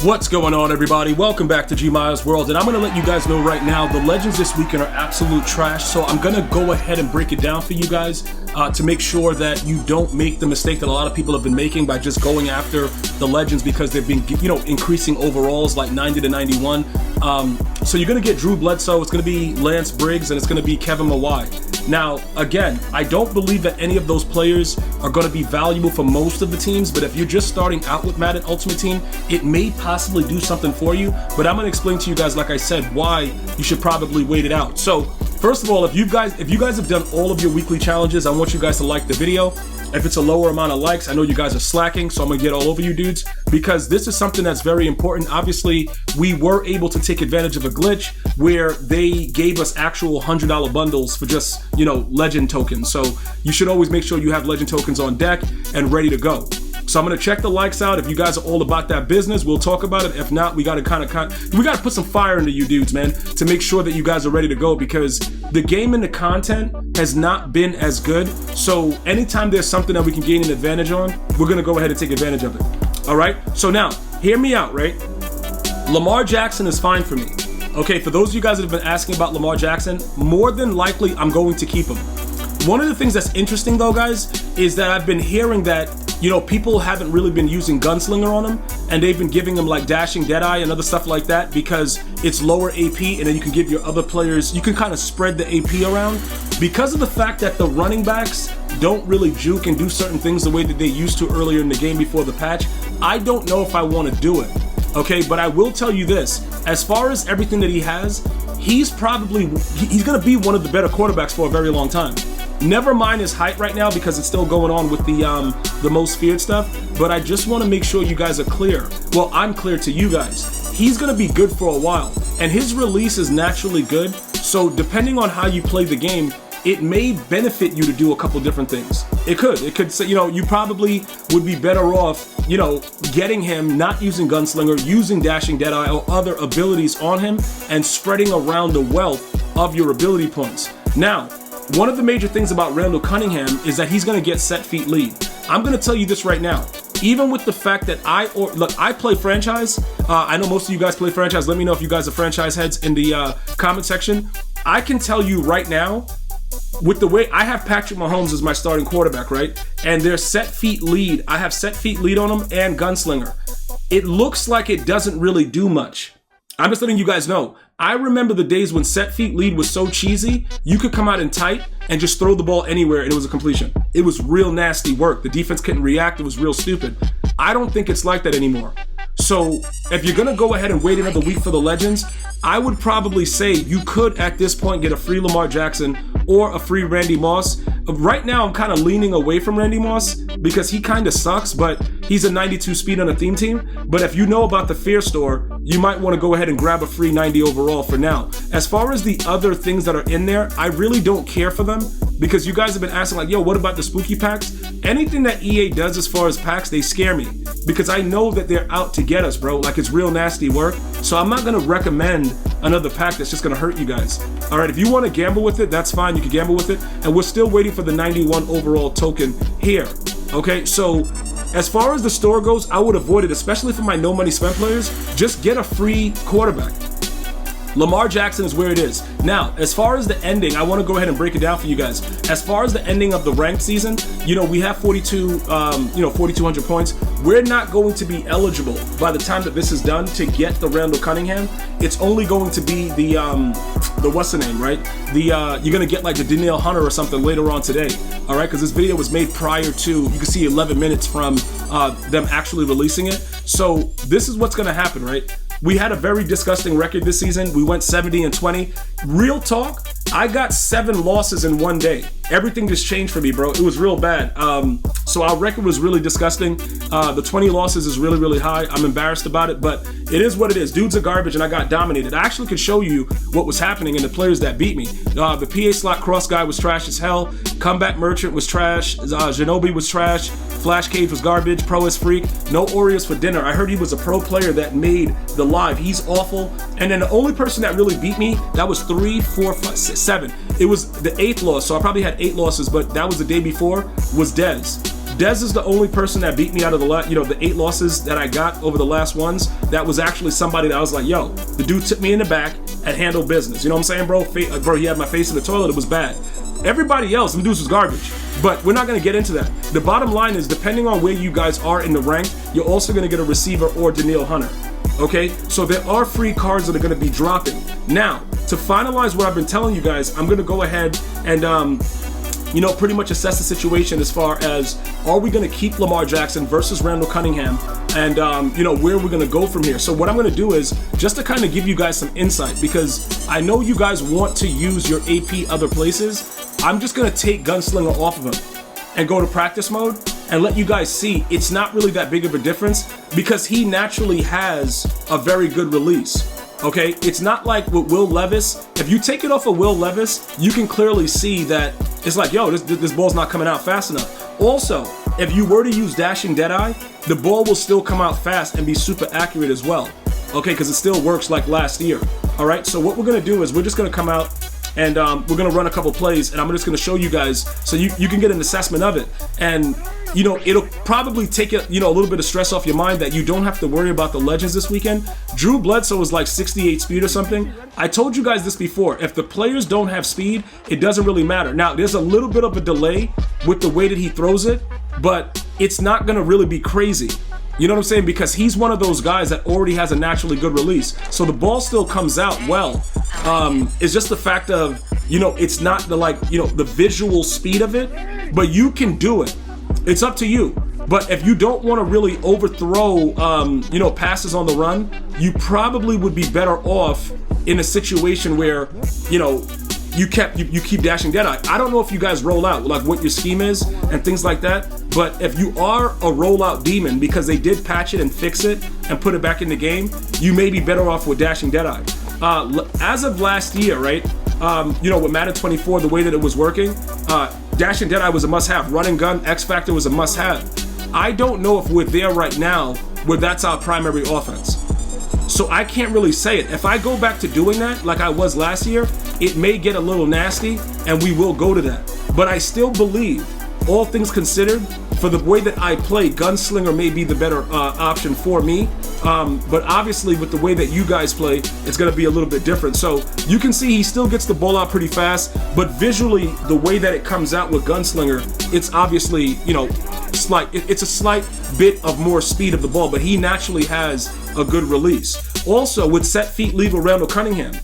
What's going on, everybody? Welcome back to GmiasWorld, and I'm going to let you guys know right now the legends this weekend are absolute trash, so I'm going to go ahead and break it down for you guys to make sure that you don't make the mistake that a lot of people have been making by just going after the legends because they've been, increasing overalls like 90 to 91. So you're going to get Drew Bledsoe, it's going to be Lance Briggs, and it's going to be Kevin Mawai. Now, again, I don't believe that any of those players are going to be valuable for most of the teams, but if you're just starting out with Madden Ultimate Team, it may possibly do something for you, but I'm going to explain to you guys, like I said, why you should probably wait it out. So, first of all, if you guys have done all of your weekly challenges, I want you guys to like the video. If it's a lower amount of likes, I know you guys are slacking, so I'm gonna get all over you dudes, because this is something that's very important. Obviously, we were able to take advantage of a glitch where they gave us actual $100 bundles for just, legend tokens. So you should always make sure you have legend tokens on deck and ready to go. So I'm gonna check the likes out. If you guys are all about that business, we'll talk about it. If not, we gotta put some fire into you dudes, man, to make sure that you guys are ready to go, because the game and the content has not been as good. So anytime there's something that we can gain an advantage on, we're gonna go ahead and take advantage of it. All right. So now, hear me out, right? Lamar Jackson is fine for me. Okay, for those of you guys that have been asking about Lamar Jackson, more than likely I'm going to keep him. One of the things that's interesting though, guys, is that I've been hearing that people haven't really been using Gunslinger on him, and they've been giving him like Dashing Deadeye and other stuff like that because it's lower AP, and then you can give your other players, you can kind of spread the AP around. Because of the fact that the running backs don't really juke and do certain things the way that they used to earlier in the game before the patch, I don't know if I want to do it. Okay, but I will tell you this, as far as everything that he has, he's going to be one of the better quarterbacks for a very long time. Never mind his height right now because it's still going on with the most feared stuff, but I just want to make sure you guys are clear. Well, I'm clear to you guys. He's going to be good for a while, and his release is naturally good, so depending on how you play the game, it may benefit you to do a couple different things. It could say, you probably would be better off, getting him, not using Gunslinger, using Dashing Deadeye or other abilities on him and spreading around the wealth of your ability points. Now, one of the major things about Randall Cunningham is that he's going to get set feet lead. I'm going to tell you this right now. Even with the fact that I play franchise, I know most of you guys play franchise. Let me know if you guys are franchise heads in the comment section. I can tell you right now, with the way I have Patrick Mahomes as my starting quarterback, right? And their set feet lead, I have set feet lead on him and Gunslinger. It looks like it doesn't really do much. I'm just letting you guys know. I remember the days when set feet lead was so cheesy, you could come out in tight and just throw the ball anywhere and it was a completion. It was real nasty work. The defense couldn't react. It was real stupid. I don't think it's like that anymore. So if you're going to go ahead and wait another week for the legends, I would probably say you could at this point get a free Lamar Jackson or a free Randy Moss. Right now I'm kind of leaning away from Randy Moss because he kind of sucks, but he's a 92 speed on a theme team. But if you know about the Fear Store, you might want to go ahead and grab a free 90 overall for now. As far as the other things that are in there, I really don't care for them because you guys have been asking like, yo, what about the spooky packs? Anything that EA does as far as packs, they scare me because I know that they're out to get us, bro. Like, it's real nasty work. So I'm not going to recommend another pack that's just going to hurt you guys. All right, if you want to gamble with it, that's fine. You can gamble with it. And we're still waiting for the 91 overall token here. Okay, so as far as the store goes, I would avoid it, especially for my no money spent players. Just get a free quarterback. Lamar Jackson is where it is. Now, as far as the ending, I want to go ahead and break it down for you guys. As far as the ending of the ranked season, we have 4,200 points. We're not going to be eligible by the time that this is done to get the Randall Cunningham. It's only going to be the what's the name, right? You're going to get like the Danielle Hunter or something later on today. All right, because this video was made prior to, you can see 11 minutes from them actually releasing it. So this is what's going to happen, right? We had a very disgusting record this season. We went 70-20. Real talk, I got 7 losses in one day. Everything just changed for me, bro. It was real bad. So our record was really disgusting. The 20 losses is really, really high. I'm embarrassed about it, but it is what it is. Dudes are garbage, and I got dominated. I actually could show you what was happening and the players that beat me. The PA slot cross guy was trash as hell. Comeback Merchant was trash. Genobi was trash. Flash Cage was garbage. Pro is freak. No Oreos for dinner. I heard he was a pro player that made the live. He's awful. And then the only person that really beat me, that was 3, 4, 5, 6, 7. It was the 8th loss, so I probably had 8 losses, but that was the day before, was Dez. Dez is the only person that beat me out of the 8 losses that I got over the last ones. That was actually somebody that I was like, yo, the dude took me in the back and handled business. You know what I'm saying, bro? Bro, he had my face in the toilet. It was bad. Everybody else, them dudes was garbage. But we're not going to get into that. The bottom line is, depending on where you guys are in the rank, you're also going to get a receiver or Danielle Hunter. Okay? So there are free cards that are going to be dropping. Now, to finalize what I've been telling you guys, I'm going to go ahead and, pretty much assess the situation as far as, are we going to keep Lamar Jackson versus Randall Cunningham? And, where we're going to go from here. So what I'm going to do is just to kind of give you guys some insight, because I know you guys want to use your AP other places. I'm just going to take Gunslinger off of him and go to practice mode and let you guys see it's not really that big of a difference, because he naturally has a very good release. Okay, it's not like with Will Levis. If you take it off of Will Levis, you can clearly see that it's like, yo, this ball's not coming out fast enough. Also, if you were to use Dashing Deadeye, the ball will still come out fast and be super accurate as well. Okay, because it still works like last year. All right, so what we're gonna do is we're just gonna come out and we're gonna run a couple plays, and I'm just gonna show you guys so you can get an assessment of it. And it'll probably take a little bit of stress off your mind that you don't have to worry about the legends this weekend. Drew Bledsoe is like 68 speed or something. I told you guys this before. If the players don't have speed, it doesn't really matter. Now, there's a little bit of a delay with the way that he throws it, but it's not gonna really be crazy. You know what I'm saying? Because he's one of those guys that already has a naturally good release. So the ball still comes out well. It's just the fact of, it's not the visual speed of it, but you can do it. It's up to you. But if you don't want to really overthrow, passes on the run, you probably would be better off in a situation where, you keep Dashing Deadeye. I don't know if you guys roll out, like what your scheme is and things like that, but if you are a rollout demon, because they did patch it and fix it and put it back in the game, you may be better off with Dashing Deadeye. As of last year, right, with Madden 24, the way that it was working, Dashing Deadeye was a must-have. Run and gun, X Factor was a must-have. I don't know if we're there right now where that's our primary offense. So I can't really say it. If I go back to doing that like I was last year, it may get a little nasty, and we will go to that. But I still believe, all things considered, for the way that I play, Gunslinger may be the better option for me. But obviously, with the way that you guys play, it's going to be a little bit different. So you can see he still gets the ball out pretty fast, but visually, the way that it comes out with Gunslinger, it's obviously, slight. It's a slight bit of more speed of the ball, but he naturally has a good release. Also, with set feet lead with Randall Cunningham,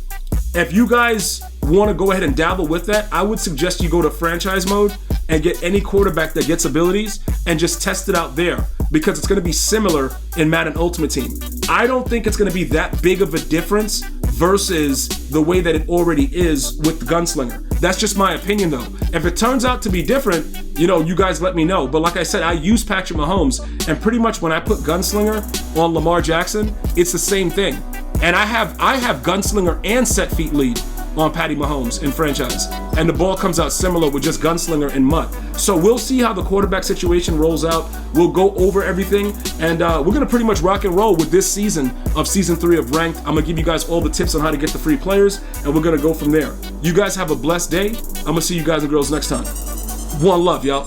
if you guys want to go ahead and dabble with that, I would suggest you go to franchise mode and get any quarterback that gets abilities and just test it out there, because it's going to be similar in Madden Ultimate Team. I don't think it's going to be that big of a difference versus the way that it already is with the Gunslinger. That's just my opinion, though. If it turns out to be different, you guys let me know. But like I said, I use Patrick Mahomes, and pretty much when I put Gunslinger on Lamar Jackson, it's the same thing. And I have Gunslinger and set feet lead on Patty Mahomes in franchise, and the ball comes out similar with just Gunslinger and Mutt. So we'll see how the quarterback situation rolls out. We'll go over everything, and we're gonna pretty much rock and roll with this season of Season 3 of Ranked. I'm gonna give you guys all the tips on how to get the free players, and we're gonna go from there. You guys have a blessed day. I'm gonna see you guys and girls next time. One love, y'all.